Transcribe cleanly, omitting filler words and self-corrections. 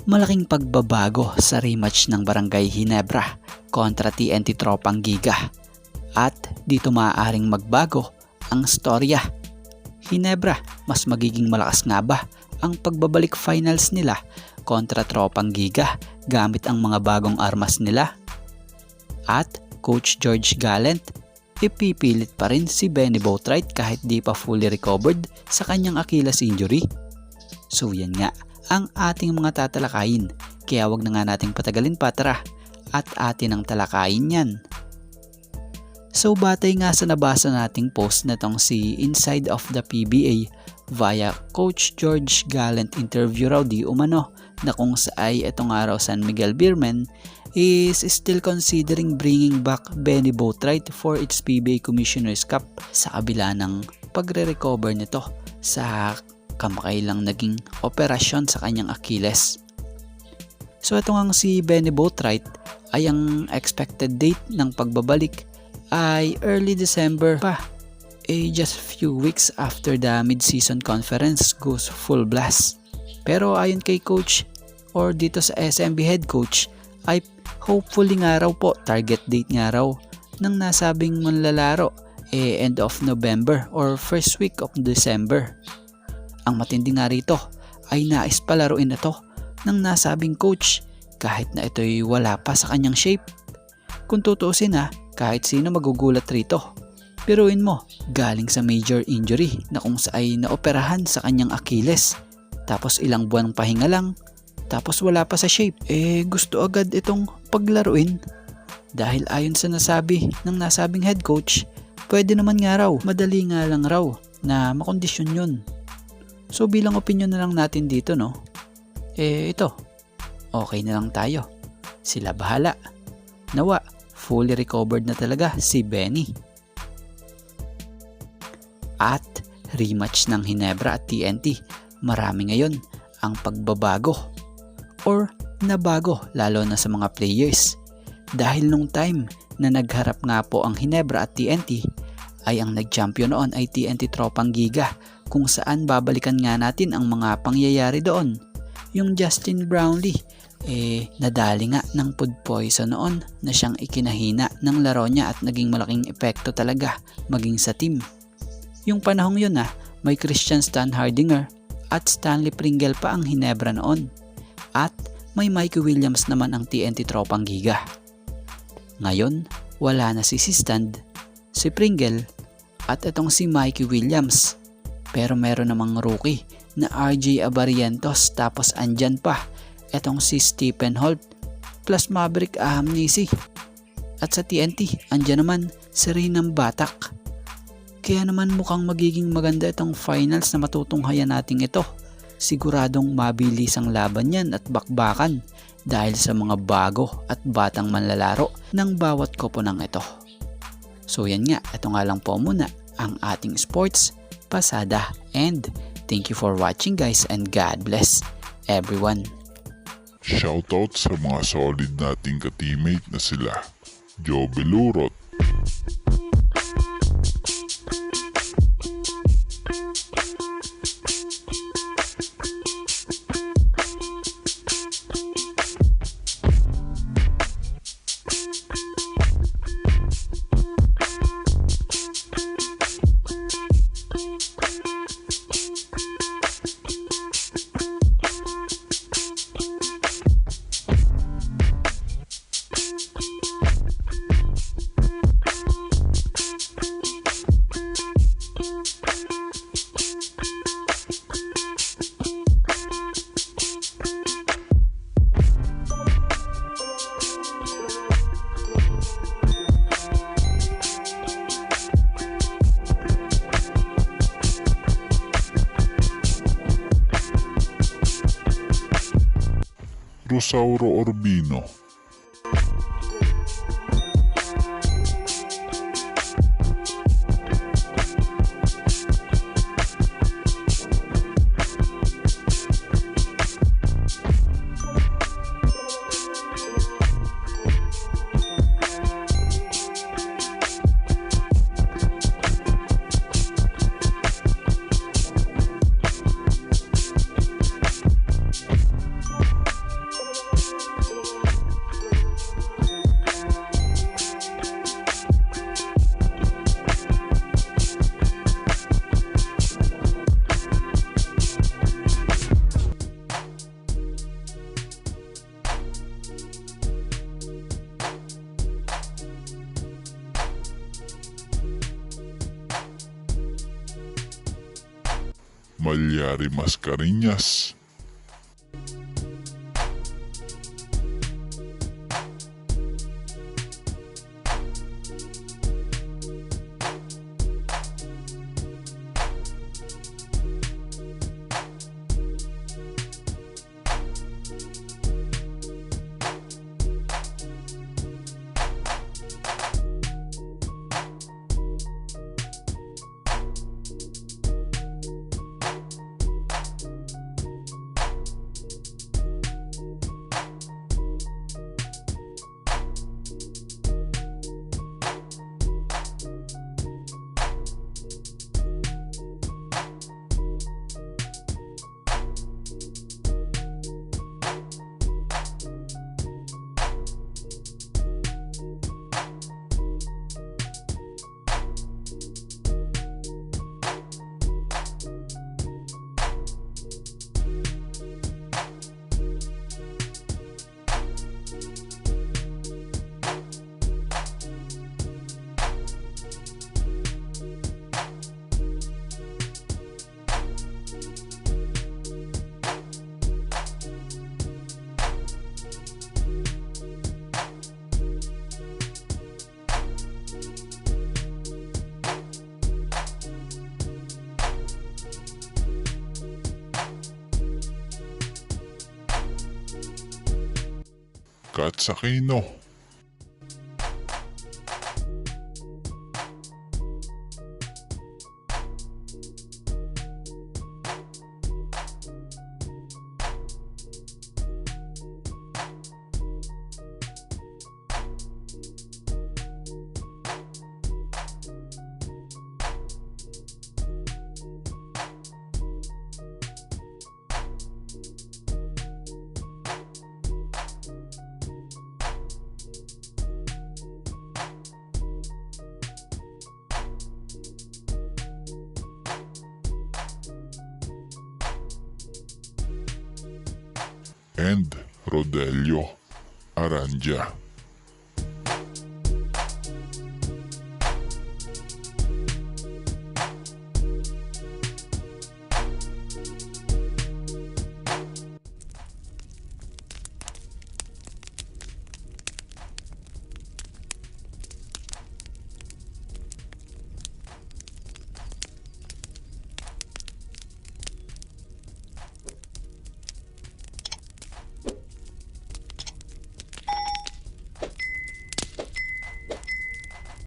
Malaking pagbabago sa rematch ng Barangay Ginebra kontra TNT Tropang Giga. At dito maaaring magbago ang storya. Ginebra, mas magiging malakas nga ba ang pagbabalik finals nila kontra Tropang Giga gamit ang mga bagong armas nila? At Coach George Gallant, ipipilit pa rin si Benny Boatwright kahit di pa fully recovered sa kanyang Achilles injury? So yan nga ang ating mga tatalakayin, kaya wag na nga nating patagalin pa, tara at atin ang talakayin yan. So batay nga sa nabasa nating post na tong si Inside of the PBA via Coach George Gallant interview raw di umano, na kung saay itong araw San Miguel Beermen is still considering bringing back Benny Boatwright for its PBA Commissioner's Cup sa kabila ng pagre-recover nito sa kamakailang naging operasyon sa kanyang Achilles. So ito nga si Benny Boatwright ay ang expected date ng pagbabalik ay early December pa, just few weeks after the mid-season conference goes full blast. Pero ayon kay coach or dito sa SMB head coach ay hopefully nga raw po target date nga raw ng nasabing manlalaro end of November or first week of December. Ang matindi nga rito ay nais palaruin na to ng nasabing coach kahit na ito'y wala pa sa kanyang shape. Kung tutuusin kahit sino magugulat rito. Piruin mo, galing sa major injury na kung saay naoperahan sa kanyang Achilles. Tapos ilang buwan pahinga lang, tapos wala pa sa shape. Gusto agad itong paglaruin. Dahil ayon sa nasabi ng nasabing head coach, pwede naman nga raw, madali nga lang raw na makondisyon yun. So bilang opinion na lang natin dito ito, okay na lang tayo. Sila bahala. Nawa, fully recovered na talaga si Benny. At rematch ng Ginebra at TNT, marami ngayon ang pagbabago or nabago lalo na sa mga players. Dahil nung time na nagharap nga po ang Ginebra at TNT ay ang nag-champion noon ay TNT Tropang Giga, kung saan babalikan nga natin ang mga pangyayari doon. Yung Justin Brownlee nadali nga ng food poison noon na siyang ikinahina ng laro niya at naging malaking epekto talaga maging sa team. Yung panahong yun may Christian Stan Hardinger at Stanley Pringle pa ang Ginebra noon. At may Mikey Williams naman ang TNT Tropang Giga. Ngayon, wala na si Stand, si Pringle at itong si Mikey Williams. Pero meron namang rookie na RJ Abarientos, tapos andyan pa etong si Stephen Holt plus Maverick Ahamnisi. At sa TNT, andyan naman si Rinam Batak. Kaya naman mukhang magiging maganda itong finals na matutunghayan natin ito. Siguradong mabilis ang laban yan at bakbakan dahil sa mga bago at batang manlalaro ng bawat koponang ito. So yan nga, ito nga lang po muna ang ating sports pasada, and thank you for watching guys, and God bless everyone. Shoutout sa mga solid nating ka-teammate na sila Joe Belurot, Rosauro Orbino, Malyari Mascareñas. Kat Aquino. And Rodelio Aranja.